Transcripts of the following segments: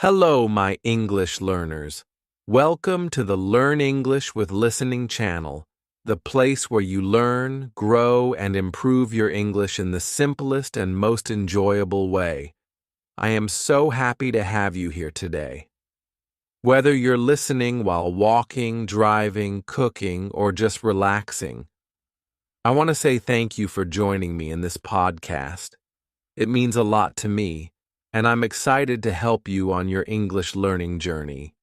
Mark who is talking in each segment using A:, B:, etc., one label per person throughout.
A: Hello, my English learners. Welcome to the Learn English with Listening channel, the place where you learn, grow, and improve your English in the simplest and most enjoyable way. I am so happy to have you here today. Whether you're listening while walking, driving, cooking, or just relaxing, I want to say thank you for joining me in this podcast. It means a lot to me, and I'm excited to help you on your English learning journey.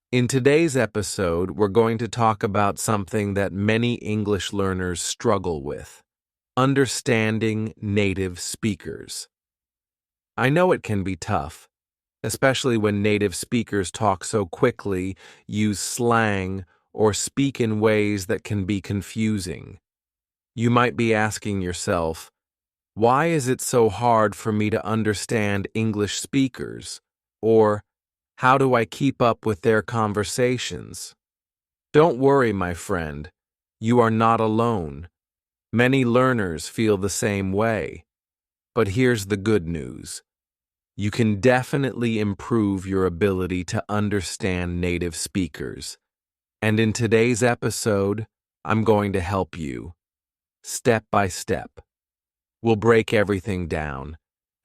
A: In today's episode, we're going to talk about something that many English learners struggle with: understanding native speakers. I know it can be tough, especially when native speakers talk so quickly, use slang, or speak in ways that can be confusing. You might be asking yourself, why is it so hard for me to understand English speakers? Or, how do I keep up with their conversations? Don't worry, my friend. You are not alone. Many learners feel the same way. But here's the good news. You can definitely improve your ability to understand native speakers. And in today's episode, I'm going to help you, step by step. We'll break everything down,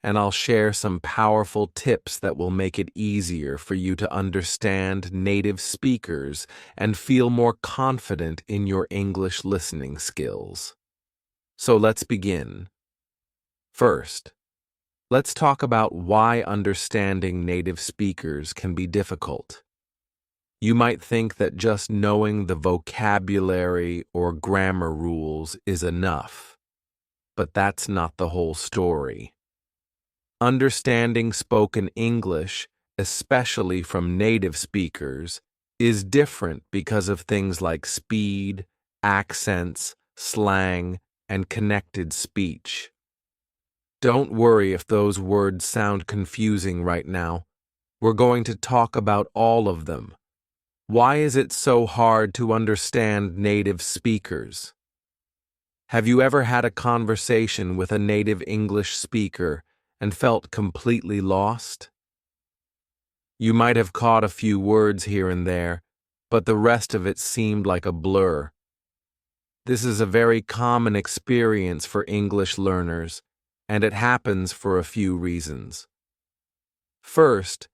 A: and I'll share some powerful tips that will make it easier for you to understand native speakers and feel more confident in your English listening skills. So let's begin. First, let's talk about why understanding native speakers can be difficult. You might think that just knowing the vocabulary or grammar rules is enough. But that's not the whole story. Understanding spoken English, especially from native speakers, is different because of things like speed, accents, slang, and connected speech. Don't worry if those words sound confusing right now. We're going to talk about all of them. Why is it so hard to understand native speakers? Have you ever had a conversation with a native English speaker and felt completely lost? You might have caught a few words here and there, but the rest of it seemed like a blur. This is a very common experience for English learners, and it happens for a few reasons. First,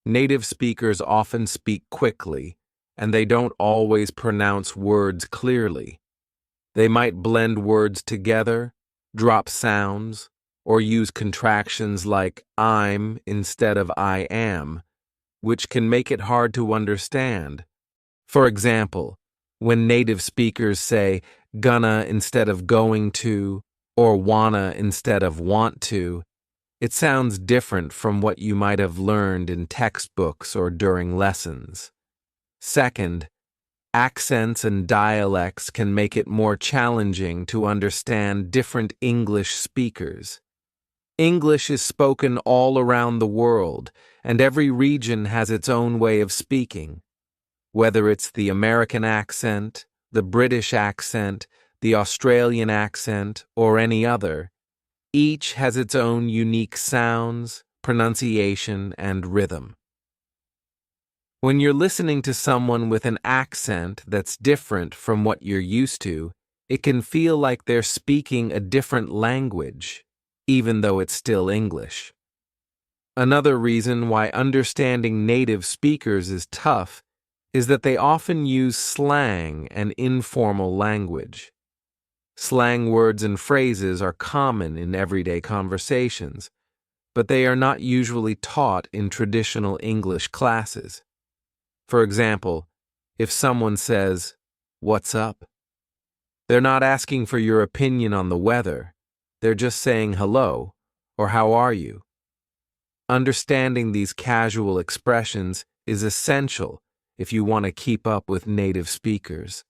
A: native speakers often speak quickly, and they don't always pronounce words clearly. They might blend words together, drop sounds, or use contractions like I'm instead of I am, which can make it hard to understand. For example, when native speakers say gonna instead of going to, or wanna instead of want to, it sounds different from what you might have learned in textbooks or during lessons. Second, accents and dialects can make it more challenging to understand different English speakers. English is spoken all around the world, and every region has its own way of speaking. Whether it's the American accent, the British accent, the Australian accent, or any other, each has its own unique sounds, pronunciation, and rhythm. When you're listening to someone with an accent that's different from what you're used to, it can feel like they're speaking a different language, even though it's still English. Another reason why understanding native speakers is tough is that they often use slang and informal language. Slang words and phrases are common in everyday conversations, but they are not usually taught in traditional English classes. For example, if someone says, "What's up?" they're not asking for your opinion on the weather. They're just saying hello, or how are you? Understanding these casual expressions is essential if you want to keep up with native speakers.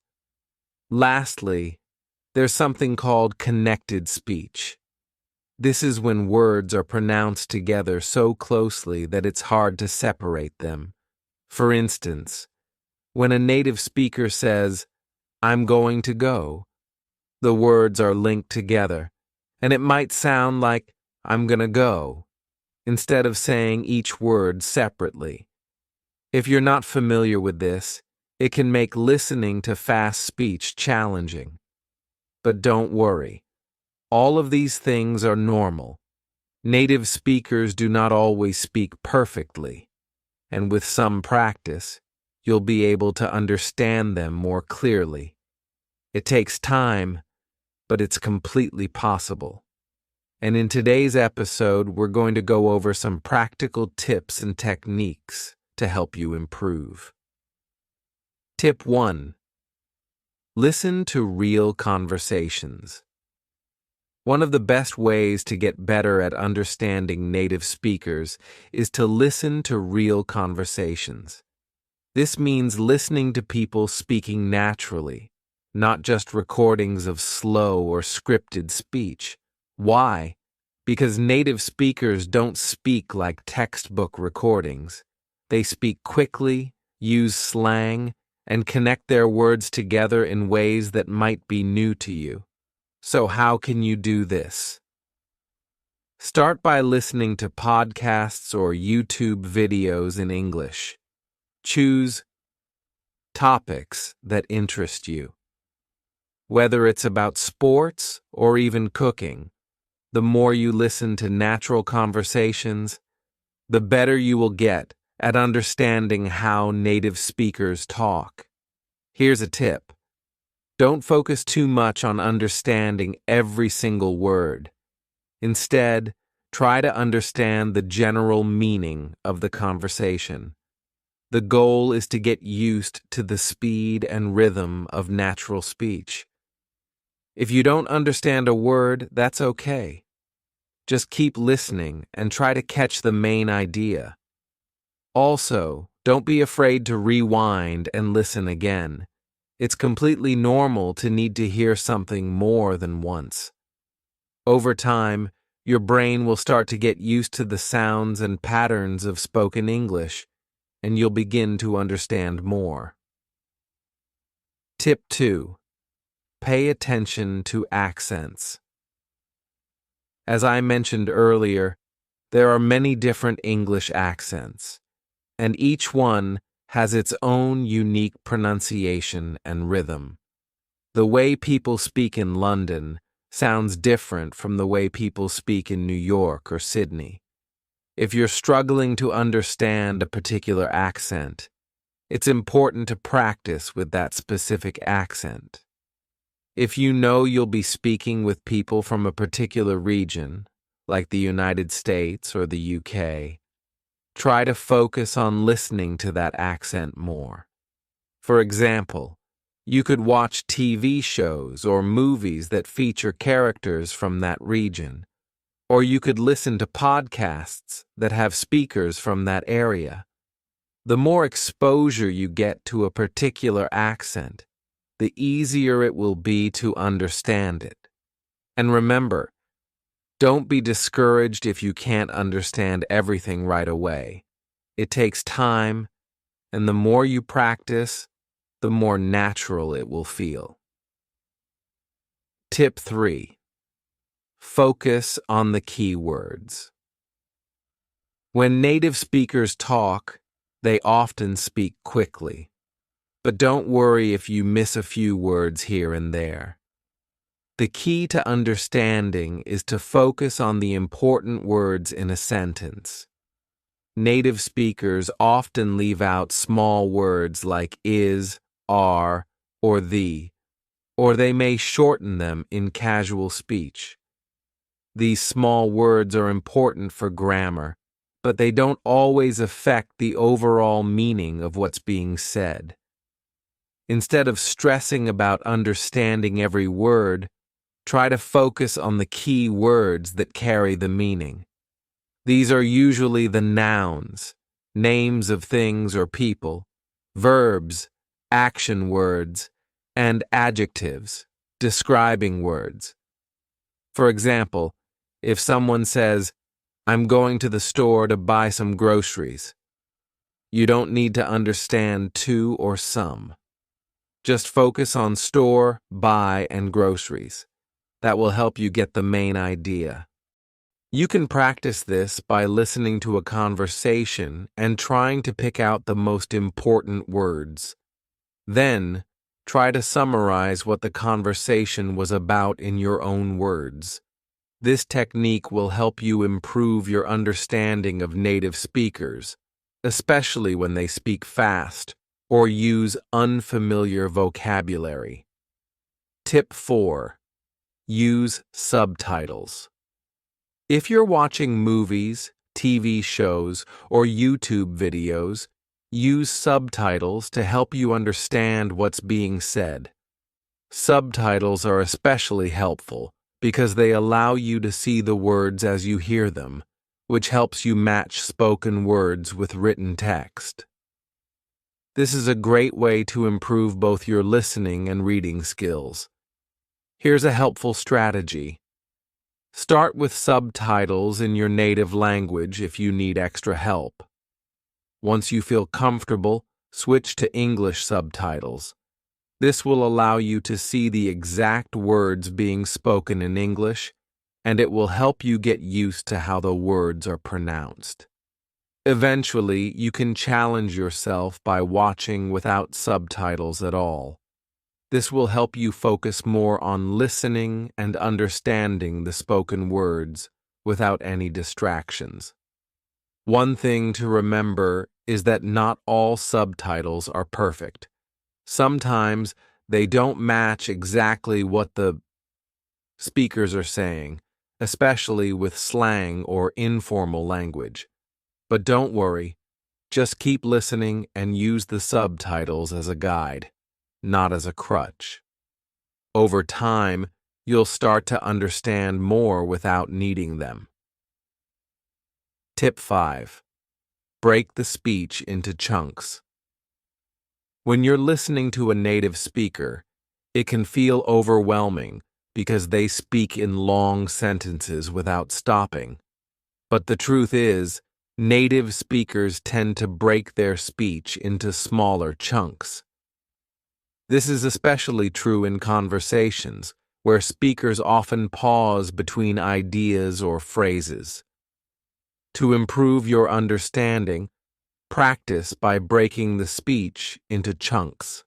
A: Lastly, there's something called connected speech. This is when words are pronounced together so closely that it's hard to separate them. For instance, when a native speaker says, "I'm going to go," the words are linked together, and it might sound like "I'm gonna go," instead of saying each word separately. If you're not familiar with this, it can make listening to fast speech challenging. But don't worry. All of these things are normal. Native speakers do not always speak perfectly, and with some practice, you'll be able to understand them more clearly. It takes time, but it's completely possible. And in today's episode, we're going to go over some practical tips and techniques to help you improve. Tip 1. Listen to real conversations. One of the best ways to get better at understanding native speakers is to listen to real conversations. This means listening to people speaking naturally, not just recordings of slow or scripted speech. Why? Because native speakers don't speak like textbook recordings. They speak quickly, use slang, and connect their words together in ways that might be new to you. So how can you do this? Start by listening to podcasts or YouTube videos in English. Choose topics that interest you. Whether it's about sports or even cooking, the more you listen to natural conversations, the better you will get at understanding how native speakers talk. Here's a tip. Don't focus too much on understanding every single word. Instead, try to understand the general meaning of the conversation. The goal is to get used to the speed and rhythm of natural speech. If you don't understand a word, that's okay. Just keep listening and try to catch the main idea. Also, don't be afraid to rewind and listen again. It's completely normal to need to hear something more than once. Over time, your brain will start to get used to the sounds and patterns of spoken English, and you'll begin to understand more. Tip 2. Pay attention to accents. As I mentioned earlier, there are many different English accents, and each one has its own unique pronunciation and rhythm. The way people speak in London sounds different from the way people speak in New York or Sydney. If you're struggling to understand a particular accent, it's important to practice with that specific accent. If you know you'll be speaking with people from a particular region, like the United States or the UK, try to focus on listening to that accent more. For example, you could watch TV shows or movies that feature characters from that region, or you could listen to podcasts that have speakers from that area. The more exposure you get to a particular accent, the easier it will be to understand it. And remember, don't be discouraged if you can't understand everything right away. It takes time, and the more you practice, the more natural it will feel. Tip 3. Focus on the key words. When native speakers talk, they often speak quickly. But don't worry if you miss a few words here and there. The key to understanding is to focus on the important words in a sentence. Native speakers often leave out small words like is, are, or the, or they may shorten them in casual speech. These small words are important for grammar, but they don't always affect the overall meaning of what's being said. Instead of stressing about understanding every word, try to focus on the key words that carry the meaning. These are usually the nouns, names of things or people, verbs, action words, and adjectives, describing words. For example, if someone says, "I'm going to the store to buy some groceries," you don't need to understand to or some. Just focus on store, buy, and groceries. That will help you get the main idea. You can practice this by listening to a conversation and trying to pick out the most important words. Then, try to summarize what the conversation was about in your own words. This technique will help you improve your understanding of native speakers, especially when they speak fast or use unfamiliar vocabulary. Tip 4. Use subtitles. If you're watching movies, TV shows, or YouTube videos, use subtitles to help you understand what's being said. Subtitles are especially helpful because they allow you to see the words as you hear them, which helps you match spoken words with written text. This is a great way to improve both your listening and reading skills. Here's a helpful strategy. Start with subtitles in your native language if you need extra help. Once you feel comfortable, switch to English subtitles. This will allow you to see the exact words being spoken in English, and it will help you get used to how the words are pronounced. Eventually, you can challenge yourself by watching without subtitles at all. This will help you focus more on listening and understanding the spoken words without any distractions. One thing to remember is that not all subtitles are perfect. Sometimes they don't match exactly what the speakers are saying, especially with slang or informal language. But don't worry, just keep listening and use the subtitles as a guide, not as a crutch. Over time, you'll start to understand more without needing them. Tip 5. Break the speech into chunks. When you're listening to a native speaker, it can feel overwhelming because they speak in long sentences without stopping. But the truth is, native speakers tend to break their speech into smaller chunks. This is especially true in conversations, where speakers often pause between ideas or phrases. To improve your understanding, practice by breaking the speech into chunks.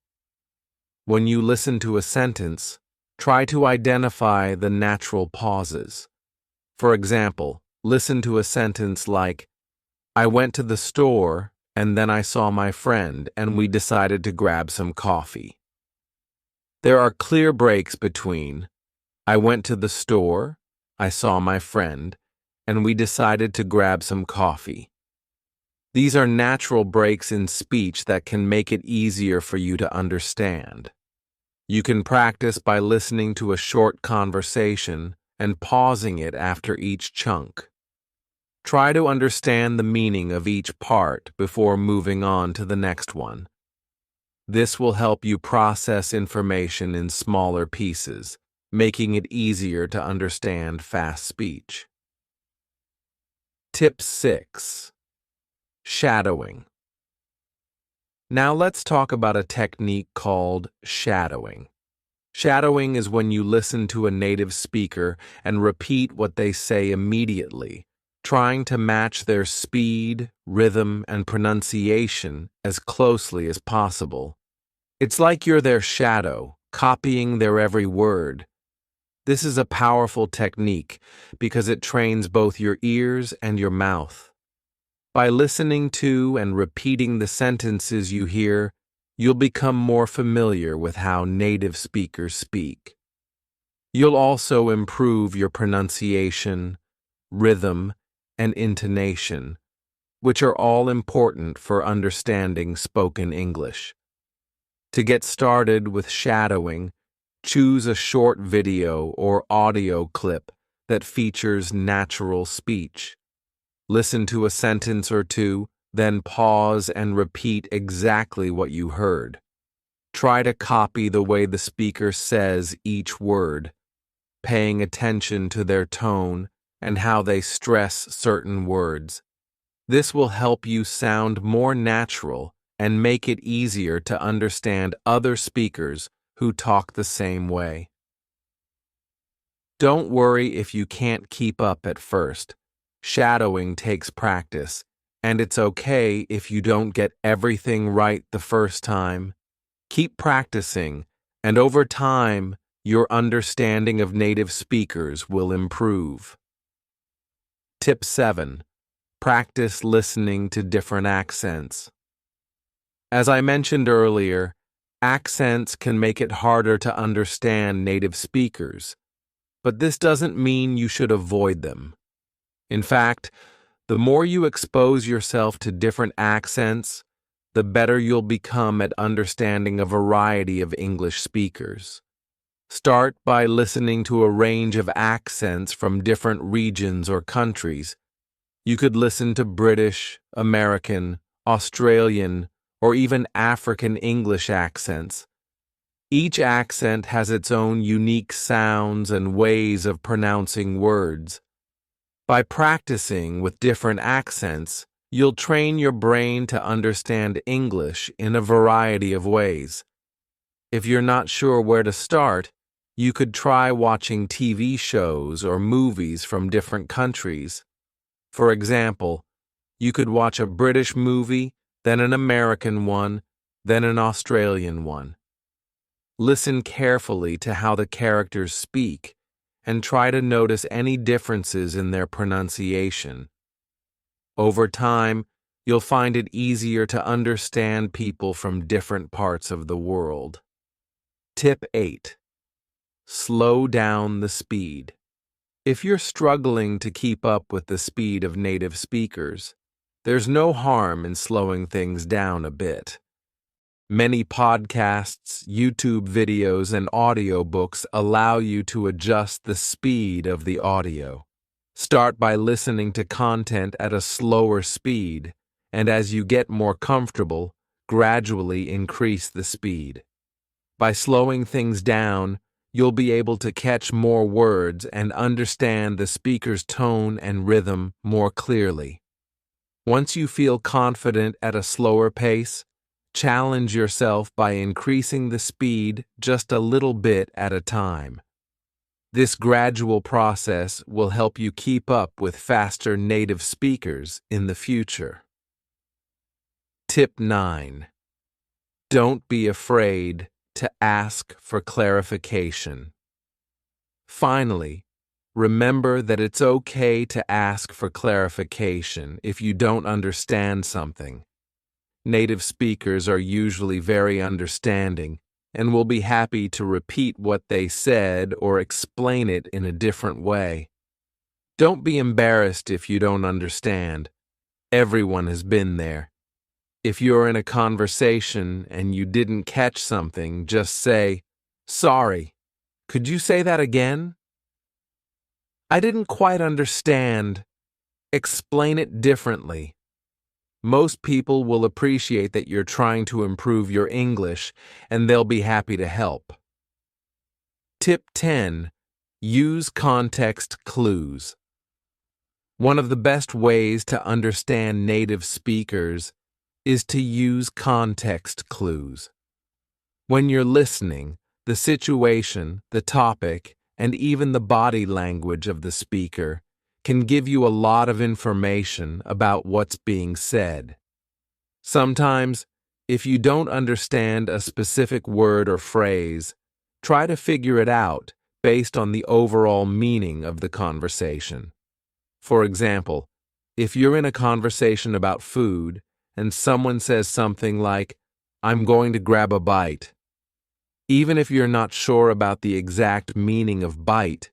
A: When you listen to a sentence, try to identify the natural pauses. For example, listen to a sentence like, "I went to the store and then I saw my friend and we decided to grab some coffee." There are clear breaks between, "I went to the store, I saw my friend, and we decided to grab some coffee." These are natural breaks in speech that can make it easier for you to understand. You can practice by listening to a short conversation and pausing it after each chunk. Try to understand the meaning of each part before moving on to the next one. This will help you process information in smaller pieces, making it easier to understand fast speech. Tip 6. Shadowing. Now let's talk about a technique called shadowing. Shadowing is when you listen to a native speaker and repeat what they say immediately, trying to match their speed, rhythm, and pronunciation as closely as possible. It's like you're their shadow, copying their every word. This is a powerful technique because it trains both your ears and your mouth. By listening to and repeating the sentences you hear, you'll become more familiar with how native speakers speak. You'll also improve your pronunciation, rhythm, and intonation, which are all important for understanding spoken English. To get started with shadowing, choose a short video or audio clip that features natural speech. Listen to a sentence or two, then pause and repeat exactly what you heard. Try to copy the way the speaker says each word, paying attention to their tone and how they stress certain words. This will help you sound more natural and make it easier to understand other speakers who talk the same way. Don't worry if you can't keep up at first. Shadowing takes practice, and it's okay if you don't get everything right the first time. Keep practicing, and over time, your understanding of native speakers will improve. Tip 7. Practice listening to different accents. As I mentioned earlier, accents can make it harder to understand native speakers, but this doesn't mean you should avoid them. In fact, the more you expose yourself to different accents, the better you'll become at understanding a variety of English speakers. Start by listening to a range of accents from different regions or countries. You could listen to British, American, Australian, or even African English accents. Each accent has its own unique sounds and ways of pronouncing words. By practicing with different accents, you'll train your brain to understand English in a variety of ways. If you're not sure where to start, you could try watching TV shows or movies from different countries. For example, you could watch a British movie, then an American one, then an Australian one. Listen carefully to how the characters speak and try to notice any differences in their pronunciation. Over time, you'll find it easier to understand people from different parts of the world. Tip 8. Slow down the speed. If you're struggling to keep up with the speed of native speakers, there's no harm in slowing things down a bit. Many podcasts, YouTube videos, and audiobooks allow you to adjust the speed of the audio. Start by listening to content at a slower speed, and as you get more comfortable, gradually increase the speed. By slowing things down, you'll be able to catch more words and understand the speaker's tone and rhythm more clearly. Once you feel confident at a slower pace, challenge yourself by increasing the speed just a little bit at a time. This gradual process will help you keep up with faster native speakers in the future. Tip 9. Don't be afraid to ask for clarification. Finally, remember that it's okay to ask for clarification if you don't understand something. Native speakers are usually very understanding and will be happy to repeat what they said or explain it in a different way. Don't be embarrassed if you don't understand. Everyone has been there. If you're in a conversation and you didn't catch something, just say, "Sorry, could you say that again? I didn't quite understand. Explain it differently." Most people will appreciate that you're trying to improve your English, and they'll be happy to help. Tip 10. Use context clues. One of the best ways to understand native speakers is to use context clues. When you're listening, the situation, the topic, and even the body language of the speaker can give you a lot of information about what's being said. Sometimes, if you don't understand a specific word or phrase, try to figure it out based on the overall meaning of the conversation. For example, if you're in a conversation about food and someone says something like, "I'm going to grab a bite," even if you're not sure about the exact meaning of bite,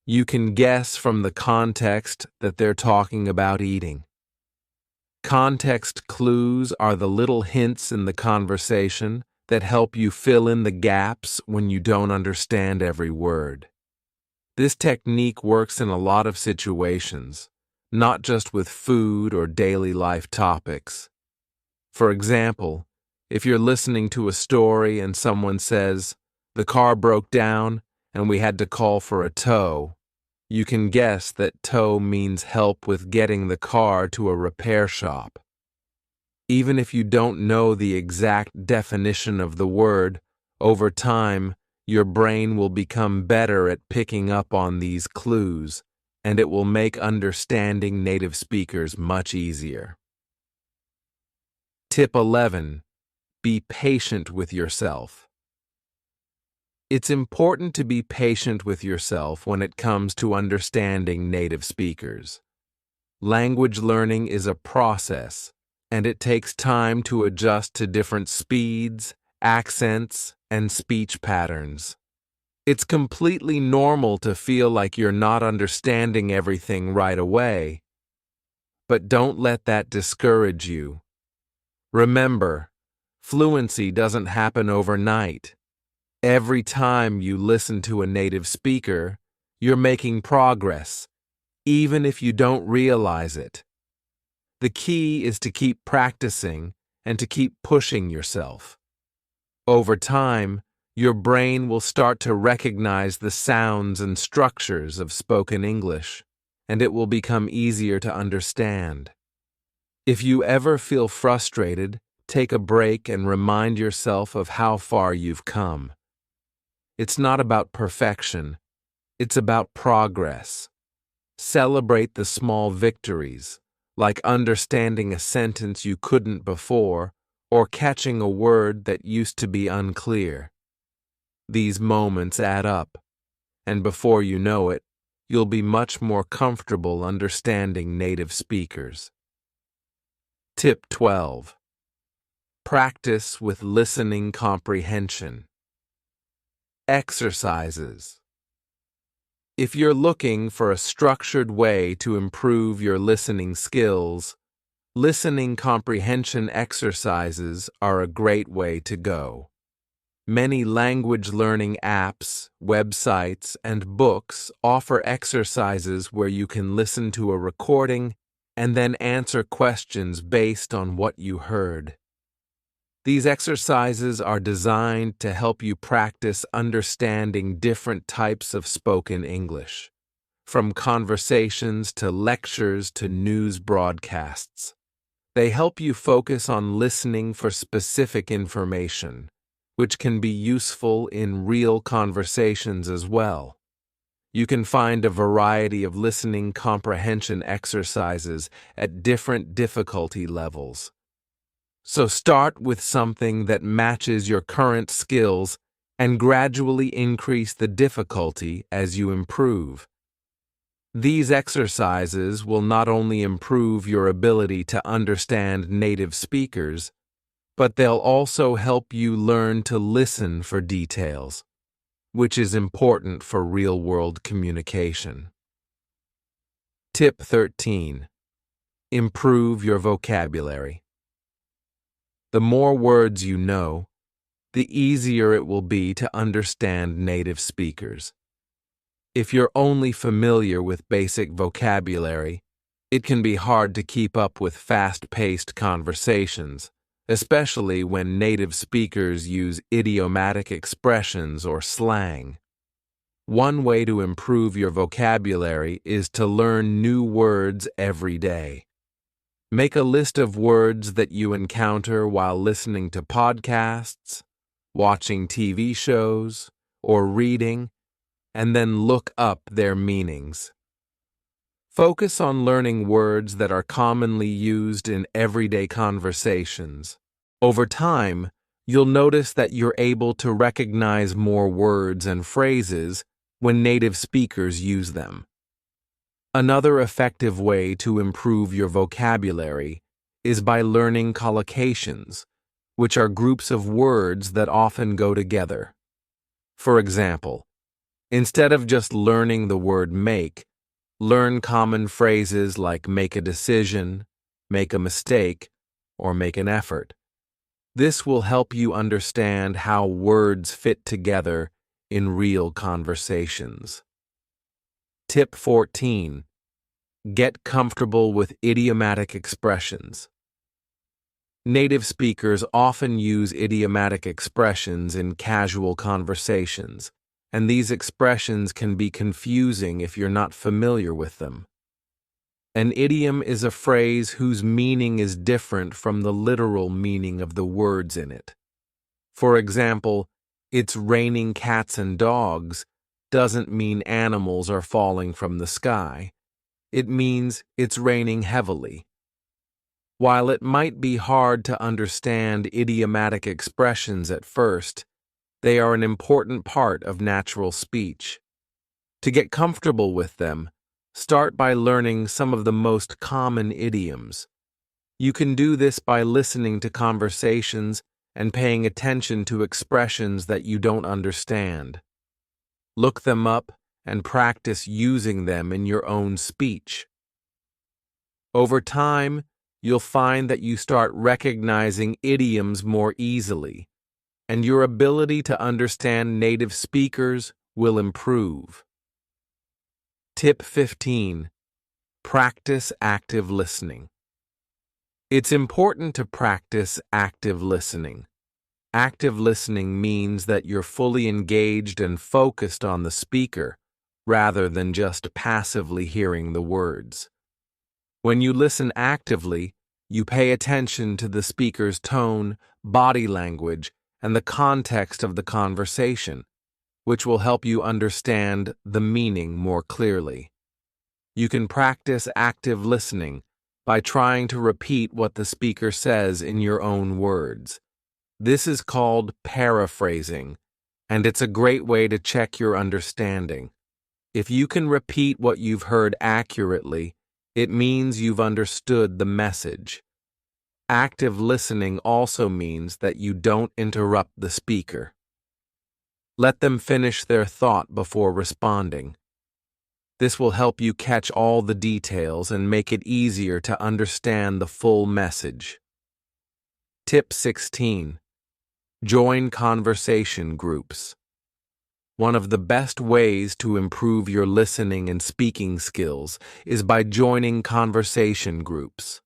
A: you can guess from the context that they're talking about eating. Context clues are the little hints in the conversation that help you fill in the gaps when you don't understand every word. This technique works in a lot of situations, not just with food or daily life topics. For example, if you're listening to a story and someone says, "The car broke down and we had to call for a tow," you can guess that tow means help with getting the car to a repair shop. Even if you don't know the exact definition of the word, over time, Your brain will become better at picking up on these clues, and it will make understanding native speakers much easier. Tip 11. Be patient with yourself. It's important to be patient with yourself when it comes to understanding native speakers. Language learning is a process, and it takes time to adjust to different speeds, accents, and speech patterns. It's completely normal to feel like you're not understanding everything right away, but don't let that discourage you. Remember, fluency doesn't happen overnight. Every time you listen to a native speaker, you're making progress, even if you don't realize it. The key is to keep practicing and to keep pushing yourself. Over time, your brain will start to recognize the sounds and structures of spoken English, and it will become easier to understand. If you ever feel frustrated, take a break and remind yourself of how far you've come. It's not about perfection, it's about progress. Celebrate the small victories, like understanding a sentence you couldn't before, or catching a word that used to be unclear. These moments add up, and before you know it, you'll be much more comfortable understanding native speakers. Tip 12. Practice with listening comprehension. Exercises. If you're looking for a structured way to improve your listening skills, listening comprehension exercises are a great way to go. Many language learning apps, websites, and books offer exercises where you can listen to a recording and then answer questions based on what you heard. These exercises are designed to help you practice understanding different types of spoken English, from conversations to lectures to news broadcasts. They help you focus on listening for specific information, which can be useful in real conversations as well. You can find a variety of listening comprehension exercises at different difficulty levels. So start with something that matches your current skills and gradually increase the difficulty as you improve. These exercises will not only improve your ability to understand native speakers, but they'll also help you learn to listen for details, which is important for real-world communication. Tip 13. Improve your vocabulary. The more words you know, the easier it will be to understand native speakers. If you're only familiar with basic vocabulary, it can be hard to keep up with fast-paced conversations, especially when native speakers use idiomatic expressions or slang. One way to improve your vocabulary is to learn new words every day. Make a list of words that you encounter while listening to podcasts, watching TV shows, or reading, and then look up their meanings. Focus on learning words that are commonly used in everyday conversations. Over time, you'll notice that you're able to recognize more words and phrases when native speakers use them. Another effective way to improve your vocabulary is by learning collocations, which are groups of words that often go together. For example, instead of just learning the word make, learn common phrases like make a decision, make a mistake, or make an effort. This will help you understand how words fit together in real conversations. Tip 14. Get comfortable with idiomatic expressions. Native speakers often use idiomatic expressions in casual conversations, and these expressions can be confusing if you're not familiar with them. An idiom is a phrase whose meaning is different from the literal meaning of the words in it. For example, "It's raining cats and dogs" doesn't mean animals are falling from the sky. It means it's raining heavily. While it might be hard to understand idiomatic expressions at first, they are an important part of natural speech. To get comfortable with them, start by learning some of the most common idioms. You can do this by listening to conversations and paying attention to expressions that you don't understand. Look them up and practice using them in your own speech. Over time, you'll find that you start recognizing idioms more easily, and your ability to understand native speakers will improve. Tip 15. Practice active listening. It's important to practice active listening. Active listening means that you're fully engaged and focused on the speaker, rather than just passively hearing the words. When you listen actively, you pay attention to the speaker's tone, body language, and the context of the conversation, which will help you understand the meaning more clearly. You can practice active listening by trying to repeat what the speaker says in your own words. This is called paraphrasing, and it's a great way to check your understanding. If you can repeat what you've heard accurately, it means you've understood the message. Active listening also means that you don't interrupt the speaker. Let them finish their thought before responding. This will help you catch all the details and make it easier to understand the full message. Tip 16. Join conversation groups. One of the best ways to improve your listening and speaking skills is by joining conversation groups.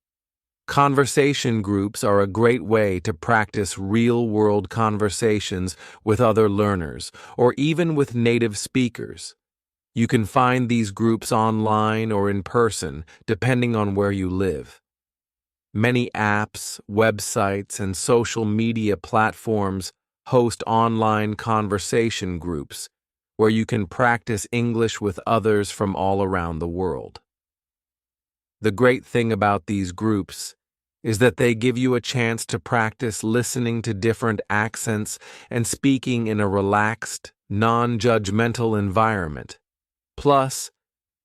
A: Conversation groups are a great way to practice real-world conversations with other learners or even with native speakers. You can find these groups online or in person, depending on where you live. Many apps, websites, and social media platforms host online conversation groups where you can practice English with others from all around the world. The great thing about these groups is that they give you a chance to practice listening to different accents and speaking in a relaxed, non-judgmental environment. Plus,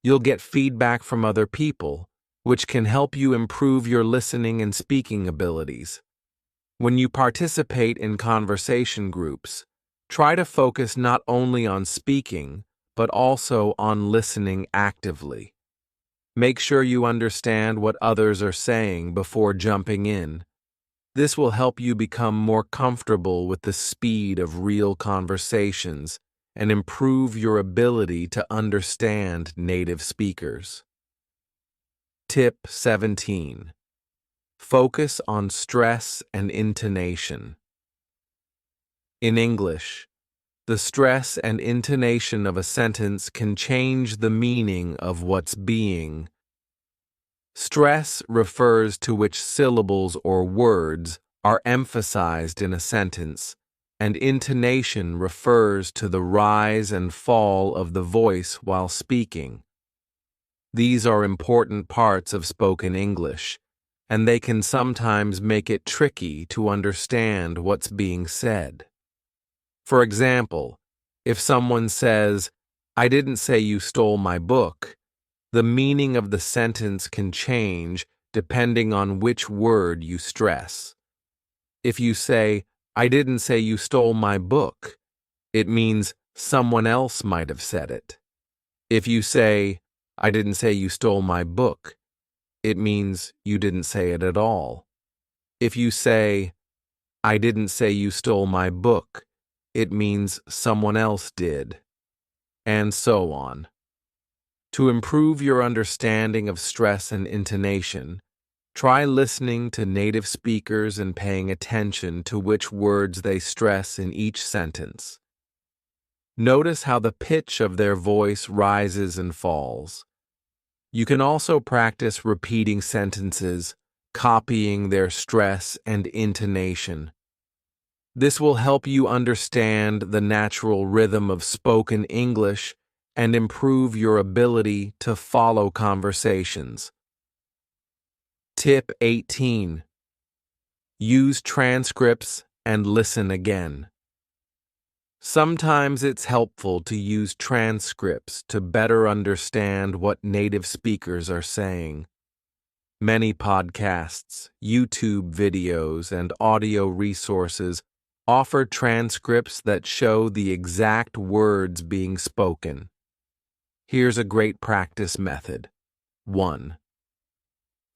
A: you'll get feedback from other people, which can help you improve your listening and speaking abilities. When you participate in conversation groups, try to focus not only on speaking, but also on listening actively. Make sure you understand what others are saying before jumping in. This will help you become more comfortable with the speed of real conversations and improve your ability to understand native speakers. Tip 17. Focus on stress and intonation. In English, the stress and intonation of a sentence can change the meaning of what's being. Stress refers to which syllables or words are emphasized in a sentence, and intonation refers to the rise and fall of the voice while speaking. These are important parts of spoken English, and they can sometimes make it tricky to understand what's being said. For example, if someone says, "I didn't say you stole my book," the meaning of the sentence can change depending on which word you stress. If you say, "I didn't say you stole my book," it means someone else might have said it. If you say, "I didn't say you stole my book," it means you didn't say it at all. If you say, "I didn't say you stole my book," it means someone else did, and so on. To improve your understanding of stress and intonation, try listening to native speakers and paying attention to which words they stress in each sentence. Notice how the pitch of their voice rises and falls. You can also practice repeating sentences, copying their stress and intonation. This will help you understand the natural rhythm of spoken English and improve your ability to follow conversations. Tip 18. Use transcripts and listen again. Sometimes it's helpful to use transcripts to better understand what native speakers are saying. Many podcasts, YouTube videos, and audio resources offer transcripts that show the exact words being spoken. Here's a great practice method. 1.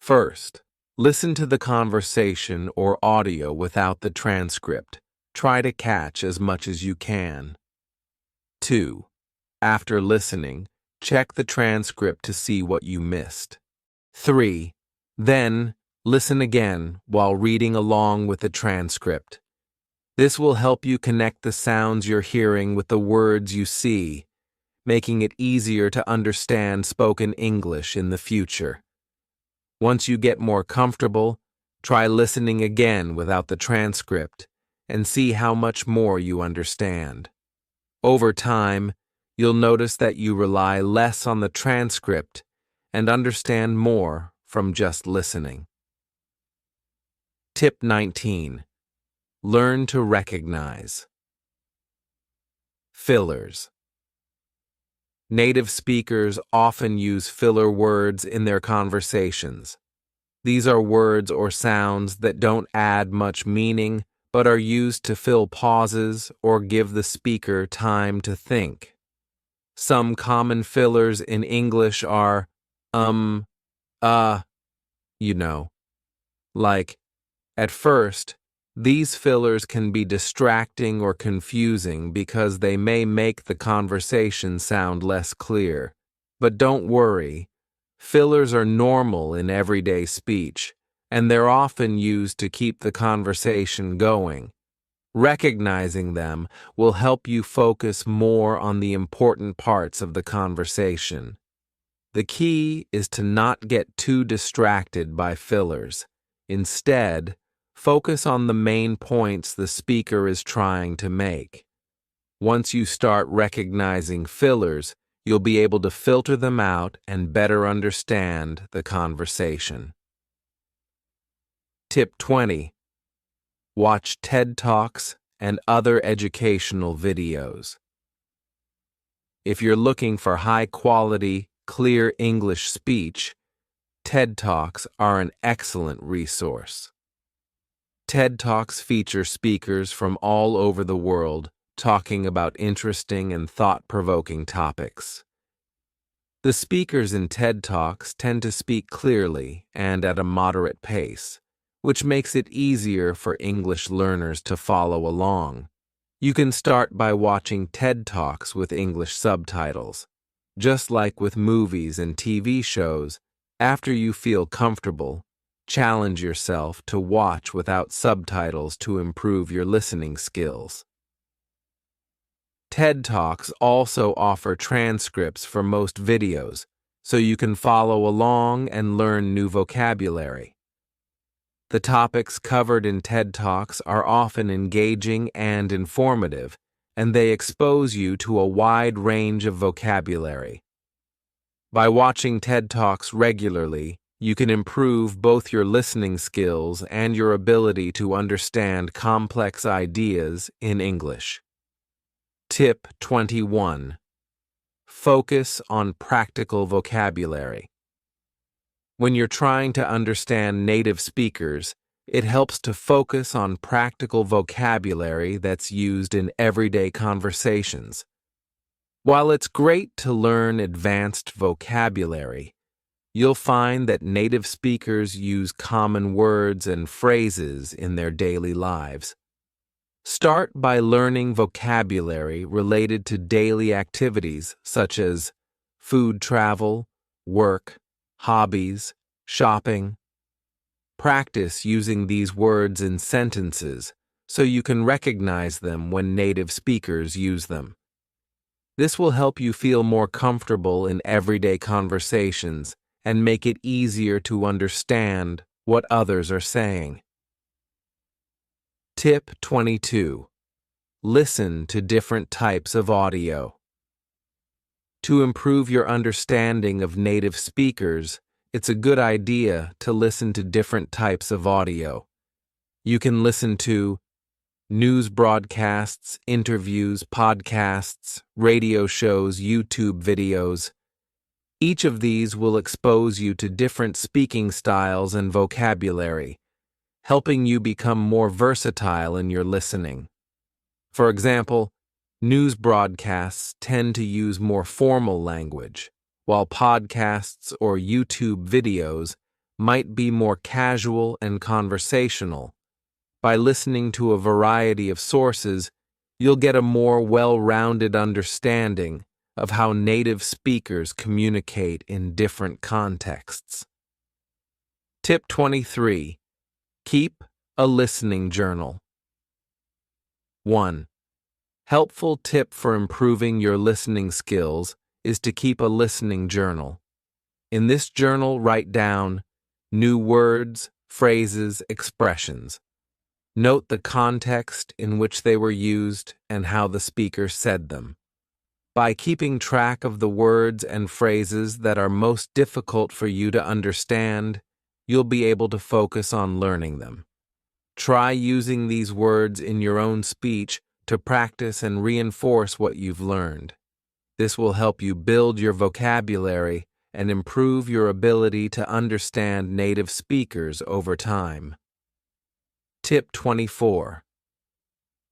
A: First, listen to the conversation or audio without the transcript. Try to catch as much as you can. 2. After listening, check the transcript to see what you missed. 3. Then, listen again while reading along with the transcript. This will help you connect the sounds you're hearing with the words you see, making it easier to understand spoken English in the future. Once you get more comfortable, try listening again without the transcript and see how much more you understand. Over time, you'll notice that you rely less on the transcript and understand more from just listening. Tip 19. Learn to recognize. Fillers. Native speakers often use filler words in their conversations. These are words or sounds that don't add much meaning but are used to fill pauses or give the speaker time to think. Some common fillers in English are like, at first, these fillers can be distracting or confusing because they may make the conversation sound less clear. But don't worry, fillers are normal in everyday speech, and they're often used to keep the conversation going. Recognizing them will help you focus more on the important parts of the conversation. The key is to not get too distracted by fillers. Instead, focus on the main points the speaker is trying to make. Once you start recognizing fillers, you'll be able to filter them out and better understand the conversation. Tip 20. Watch TED Talks and other educational videos. If you're looking for high-quality, clear English speech, TED Talks are an excellent resource. TED Talks feature speakers from all over the world talking about interesting and thought-provoking topics. The speakers in TED Talks tend to speak clearly and at a moderate pace, which makes it easier for English learners to follow along. You can start by watching TED Talks with English subtitles. Just like with movies and TV shows, after you feel comfortable, challenge yourself to watch without subtitles to improve your listening skills. TED Talks also offer transcripts for most videos, so you can follow along and learn new vocabulary. The topics covered in TED Talks are often engaging and informative, and they expose you to a wide range of vocabulary. By watching TED Talks regularly, you can improve both your listening skills and your ability to understand complex ideas in English. Tip 21. Focus on practical vocabulary. When you're trying to understand native speakers, it helps to focus on practical vocabulary that's used in everyday conversations. While it's great to learn advanced vocabulary, you'll find that native speakers use common words and phrases in their daily lives. Start by learning vocabulary related to daily activities such as food travel, work, hobbies, shopping. Practice using these words in sentences so you can recognize them when native speakers use them. This will help you feel more comfortable in everyday conversations and make it easier to understand what others are saying. Tip 22. Listen to different types of audio. To improve your understanding of native speakers, it's a good idea to listen to different types of audio. You can listen to news broadcasts, interviews, podcasts, radio shows, YouTube videos. Each of these will expose you to different speaking styles and vocabulary, helping you become more versatile in your listening. For example, news broadcasts tend to use more formal language, while podcasts or YouTube videos might be more casual and conversational. By listening to a variety of sources, you'll get a more well-rounded understanding of how native speakers communicate in different contexts. Tip 23. Keep a listening journal. 1. Helpful tip for improving your listening skills is to keep a listening journal. In this journal, write down new words, phrases, expressions. Note the context in which they were used and how the speaker said them. By keeping track of the words and phrases that are most difficult for you to understand, you'll be able to focus on learning them. Try using these words in your own speech to practice and reinforce what you've learned. This will help you build your vocabulary and improve your ability to understand native speakers over time. Tip 24.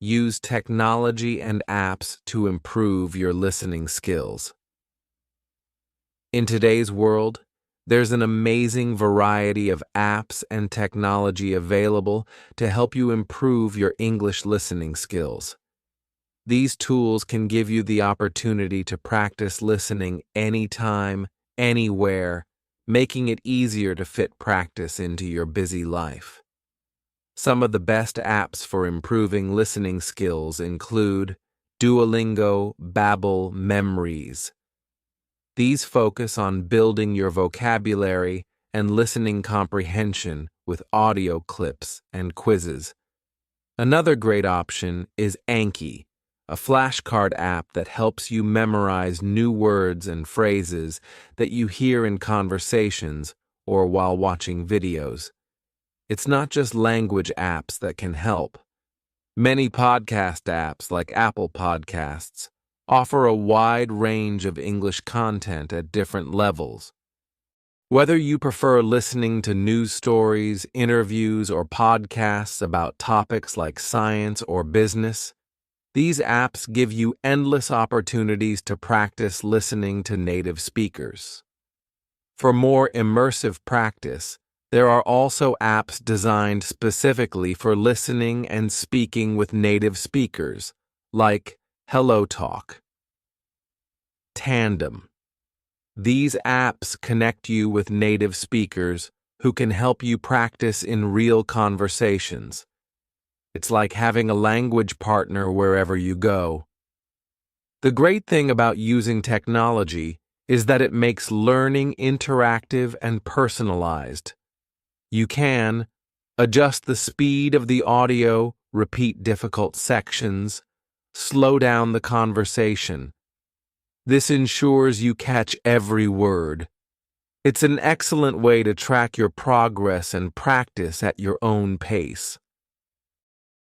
A: Use technology and apps to improve your listening skills. In today's world, there's an amazing variety of apps and technology available to help you improve your English listening skills. These tools can give you the opportunity to practice listening anytime, anywhere, making it easier to fit practice into your busy life. Some of the best apps for improving listening skills include Duolingo, Babbel, Memories. These focus on building your vocabulary and listening comprehension with audio clips and quizzes. Another great option is Anki, a flashcard app that helps you memorize new words and phrases that you hear in conversations or while watching videos. It's not just language apps that can help. Many podcast apps like Apple Podcasts offer a wide range of English content at different levels. Whether you prefer listening to news stories, interviews, or podcasts about topics like science or business, these apps give you endless opportunities to practice listening to native speakers. For more immersive practice, there are also apps designed specifically for listening and speaking with native speakers, like HelloTalk. Tandem. These apps connect you with native speakers who can help you practice in real conversations. It's like having a language partner wherever you go. The great thing about using technology is that it makes learning interactive and personalized. You can adjust the speed of the audio, repeat difficult sections, slow down the conversation. This ensures you catch every word. It's an excellent way to track your progress and practice at your own pace.